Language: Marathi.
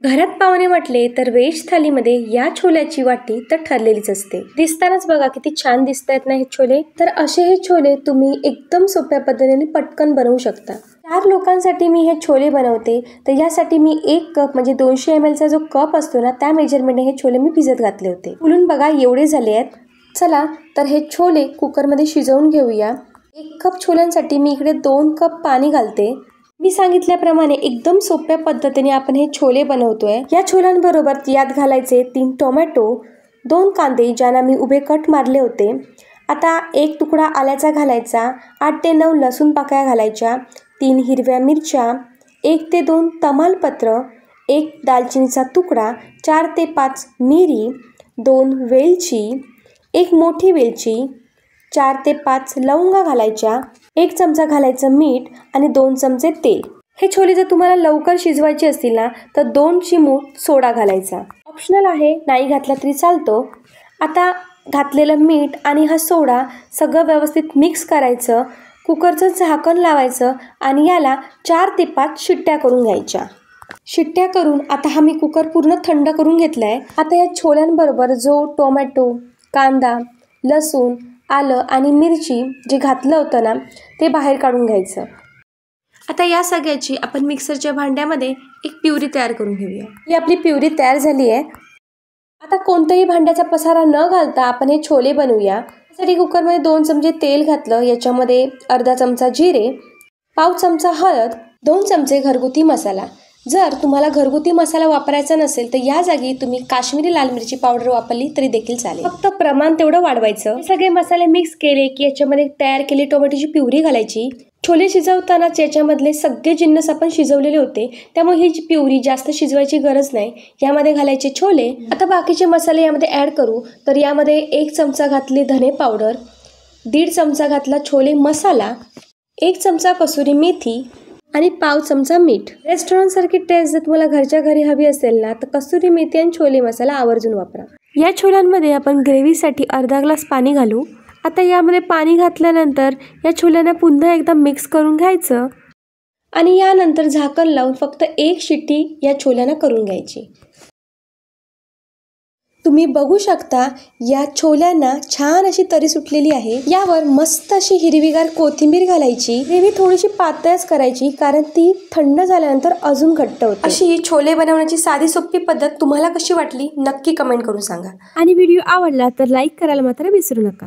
घरात पाहुणे म्हटले तर व्हेज थालीमध्ये या छोल्याची वाटी तर ठरलेलीच असते। दिसतानाच बघा किती छान दिसतायत ना हे छोले। तर असे हे छोले तुम्ही एकदम सोप्या पद्धतीने पटकन बनवू शकता। 4 लोकांसाठी मी हे छोले बनवते, तर यासाठी मी 1 कप म्हणजे 200 ml चा जो कप असतो ना, त्या मेजरमेंटने हे छोले मी भिजत घातले होते। फुलून बघा एवढे झाले आहेत। चला तर हे छोले कुकरमध्ये शिजवून घेऊया। 1 कप छोल्यांसाठी मी इकडे 2 कप पाणी घालते। मी सांगितल्याप्रमाणे एकदम सोप्या पद्धतीने आपण हे छोले बनवतोय। या छोल्यांबरोबर यात घालायचे 3 टोमॅटो, 2 कांदे ज्यांना मी उभे कट मारले होते। आता 1 तुकडा आल्याचा घालायचा, 8 ते 9 लसूण पाकळ्या घालायच्या, 3 हिरव्या मिरच्या, 1 ते 2 तमालपत्र, 1 दालचिनीचा तुकडा, 4 ते 5 मिरी, 2 वेलची, 1 मोठी वेलची, 4 ते 5 लवंगा घालायच्या, 1 चमचा घालायचं मीठ आणि 2 चमचे तेल। हे छोले जर तुम्हाला लवकर शिजवायचे असतील ना, तर 2 चिमूट सोडा घालायचा। ऑप्शनल आहे, नाही घातला तरी चालतो। आता घातलेलं मीठ आणि हा सोडा सगळं व्यवस्थित मिक्स करायचं, कुकरचं झाकण लावायचं आणि याला 4 ते 5 शिट्ट्या करून घ्यायच्या। शिट्ट्या करून आता हा मी कुकर पूर्ण थंड करून घेतलाय। आता या छोल्यांबरोबर जो टोमॅटो, कांदा, लसूण, आलं आणि मिरची जे घातलं होतं ना, ते बाहेर काढून घ्यायचं। आता या सगळ्याची आपण मिक्सरच्या भांड्यामध्ये एक प्युरी तयार करून घेऊया। ही आपली प्युरी तयार झाली आहे। आता कोणत्याही भांड्याचा पसारा न घालता आपण हे छोले बनवूया। त्यासाठी कुकरमध्ये 2 चमचे तेल घातलं, याच्यामध्ये अर्धा चमचा जिरे, पाव चमचा हळद, 2 चमचे घरगुती मसाला। जर तुम्हाला घरगुती मसाला वापरायचा नसेल तर या जागी तुम्ही काश्मीरी लाल मिरची पावडर वापरली तरी देखील चालेल, फक्त प्रमाण तेवढं वाढवायचं। सगळे मसाले मिक्स केले की याच्यामध्ये तयार केली टोमॅटोची प्युरी घालायची। छोले शिजवतानाच याच्यामधले सगळे जिन्नस आपण शिजवलेले होते, त्यामुळे ही जी प्युरी जास्त शिजवायची गरज नाही। यामध्ये घालायचे छोले। आता बाकीचे मसाले यामध्ये ऍड करू। तर यामध्ये 1 चमचा घातली धने पावडर, 1.5 चमचा घातला छोले मसाला, 1 चमचा कसुरी मेथी आणि पाव चमचा मीठ। रेस्टॉरंट सारखी टेस्ट जर तुम्हाला घरच्या घरी हवी असेल ना, तर कसुरी मेथी आणि छोले मसाला आवर्जून वापरा। या छोल्यांमध्ये आपण ग्रेव्हीसाठी अर्धा ग्लास पाणी घालू। आता यामध्ये पाणी घातल्यानंतर या छोल्यांना पुन्हा एकदा मिक्स करून घ्यायचं आणि यानंतर झाकण लावून फक्त 1 शिट्टी या छोल्यांना करून घ्यायची। तुम्ही बघू शकता या छोल्यांना छान अशी तरी सुटलेली आहे। यावर मस्त अशी हिरवीगार कोथिंबीर घालायची। ग्रेव्ही थोडीशी पातळच करायची, कारण ती थंड झाल्यानंतर अजून घट्ट होते। अशी छोले बनवण्याची साधी सोपी पद्धत तुम्हाला कशी वाटली नक्की कमेंट करून सांगा। आणि व्हिडिओ आवडला तर लाईक करायला मात्र विसरू नका।